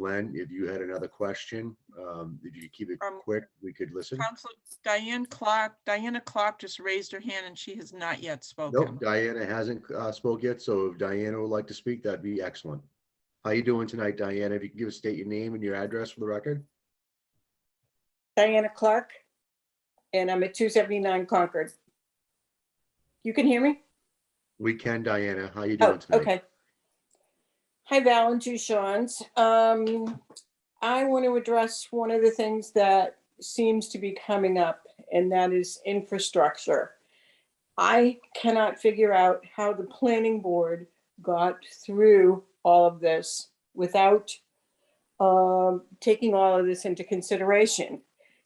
Glenn, if you had another question, if you keep it quick, we could listen. Councilor Diana Clark just raised her hand and she has not yet spoken. Nope, Diana hasn't spoke yet, so if Diana would like to speak, that'd be excellent. How you doing tonight, Diana? If you can state your name and your address for the record. Diana Clark, and I'm at 279 Concord. You can hear me? We can, Diana. How you doing tonight? Okay. Hi, Val and two Shawns. I want to address one of the things that seems to be coming up, and that is infrastructure. I cannot figure out how the planning board got through all of this without taking all of this into consideration.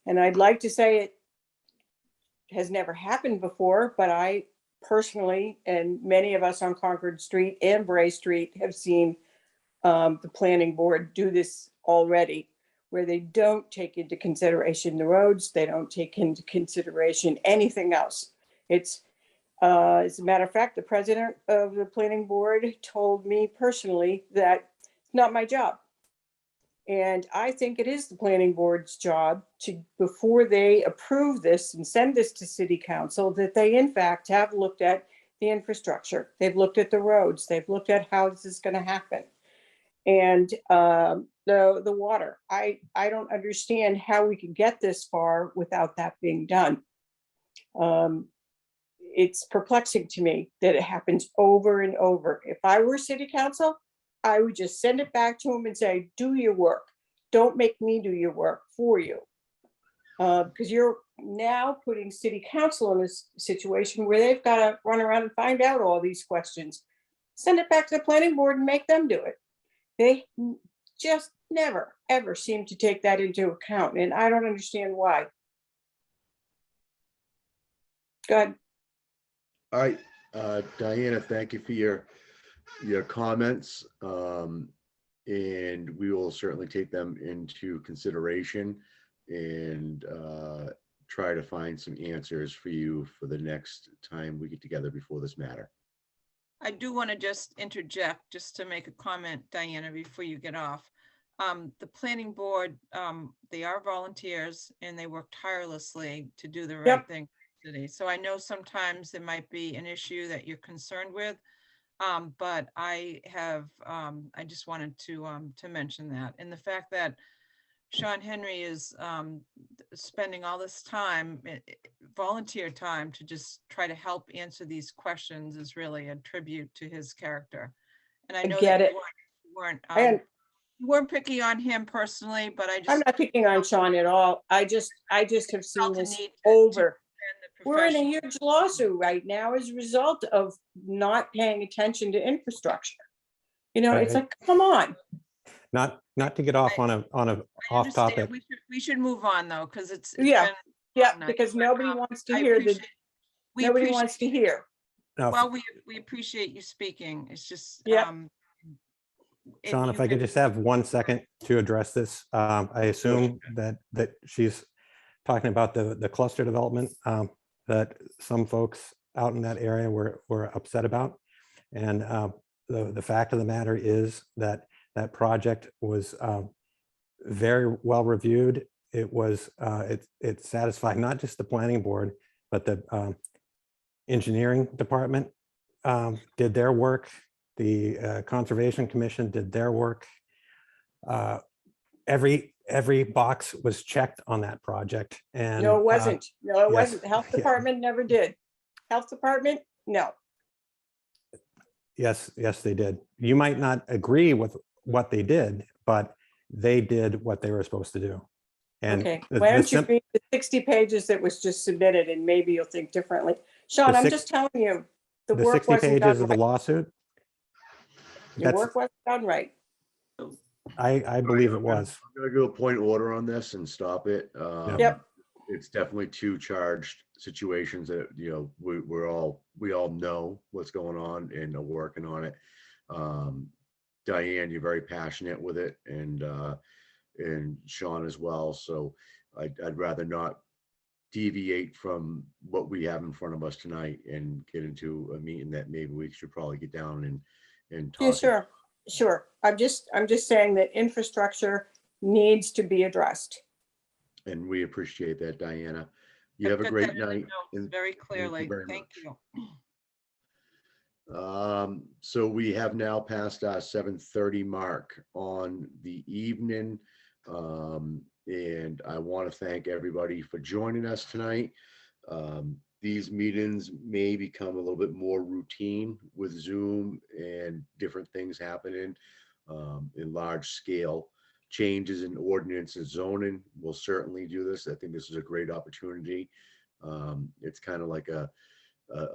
And I'd like to say it has never happened before, but I personally, and many of us on Concord Street and Bray Street have seen the planning board do this already, where they don't take into consideration the roads, they don't take into consideration anything else. It's, as a matter of fact, the president of the planning board told me personally that it's not my job. And I think it is the planning board's job to, before they approve this and send this to city council, that they in fact have looked at the infrastructure. They've looked at the roads. They've looked at how this is going to happen. And the water. I don't understand how we can get this far without that being done. It's perplexing to me that it happens over and over. If I were city council, I would just send it back to them and say, do your work. Don't make me do your work for you. Because you're now putting city council in a situation where they've got to run around and find out all these questions. Send it back to the planning board and make them do it. They just never, ever seem to take that into account. And I don't understand why. Go ahead. All right, Diana, thank you for your comments. And we will certainly take them into consideration and try to find some answers for you for the next time we get together before this matter. I do want to just interject, just to make a comment, Diana, before you get off. The planning board, they are volunteers and they work tirelessly to do the right thing today. So I know sometimes there might be an issue that you're concerned with, but I just wanted to mention that. And the fact that Shawn Henry is spending all this time, volunteer time, to just try to help answer these questions is really a tribute to his character. And I know that you weren't picky on him personally, but I'm not picking on Shawn at all. I just have seen this over. We're in a huge lawsuit right now as a result of not paying attention to infrastructure. You know, it's like, come on. Not to get off on a off topic. We should move on though, because it's because nobody wants to hear nobody wants to hear. Well, we appreciate you speaking. It's just Shawn, if I could just have 1 second to address this. I assume that she's talking about the cluster development that some folks out in that area were upset about. And the fact of the matter is that that project was very well reviewed. It was it satisfied not just the planning board, but the engineering department did their work. The Conservation Commission did their work. Every box was checked on that project. And no, it wasn't. No, it wasn't. The health department never did. Health department, no. Yes, they did. You might not agree with what they did, but they did what they were supposed to do. And okay, why don't you read the 60 pages that was just submitted, and maybe you'll think differently. Shawn, I'm just telling you, the work 60 wasn't pages done of the right. lawsuit. The work wasn't done right. I believe it was. I'm going to go point order on this and stop it. It's definitely two charged situations that, you know, we all know what's going on and are working on it. Diane, you're very passionate with it, and Shawn as well. So I'd rather not deviate from what we have in front of us tonight and get into a meeting that maybe we should probably get down and talk. Yeah, sure. Sure. I'm just saying that infrastructure needs to be addressed. And we appreciate that, Diana. You I've have a got great that in the night. notes and very thank you clearly. very Thank much. you. So we have now passed our 7:30 mark on the evening. And I want to thank everybody for joining us tonight. These meetings may become a little bit more routine with Zoom and different things happening in large scale changes in ordinance and zoning. We'll certainly do this. I think this is a great opportunity. It's kind of like a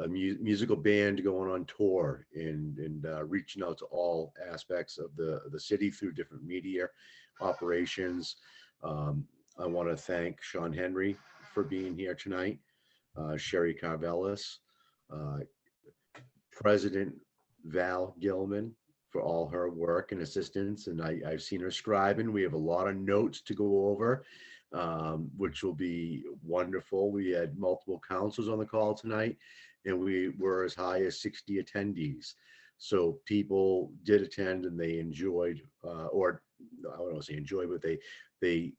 musical band going on tour and reaching out to all aspects of the city through different media operations. I want to thank Shawn Henry for being here tonight, Sherry Carvelis, President Val Gilman for all her work and assistance. And I've seen her scribing. We have a lot of notes to go over, which will be wonderful. We had multiple councils on the call tonight, and we were as high as 60 attendees. So people did attend and they enjoyed, or I don't want to say enjoy, but they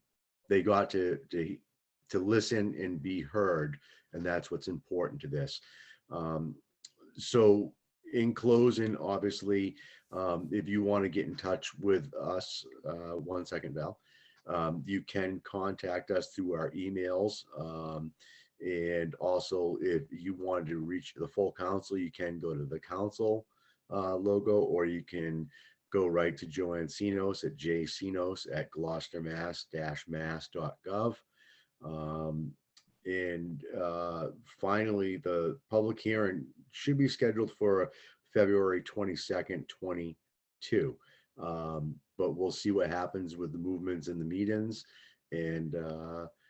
got to listen and be heard, and that's what's important to this. So in closing, obviously, if you want to get in touch with us, 1 second, Val, you can contact us through our emails. And also, if you wanted to reach the full council, you can go to the council logo, or you can go right to Joanne Sinos at jsinos@gloucestermass-mass.gov. And finally, the public hearing should be scheduled for February 22nd, 22. But we'll see what happens with the movements and the meetings. And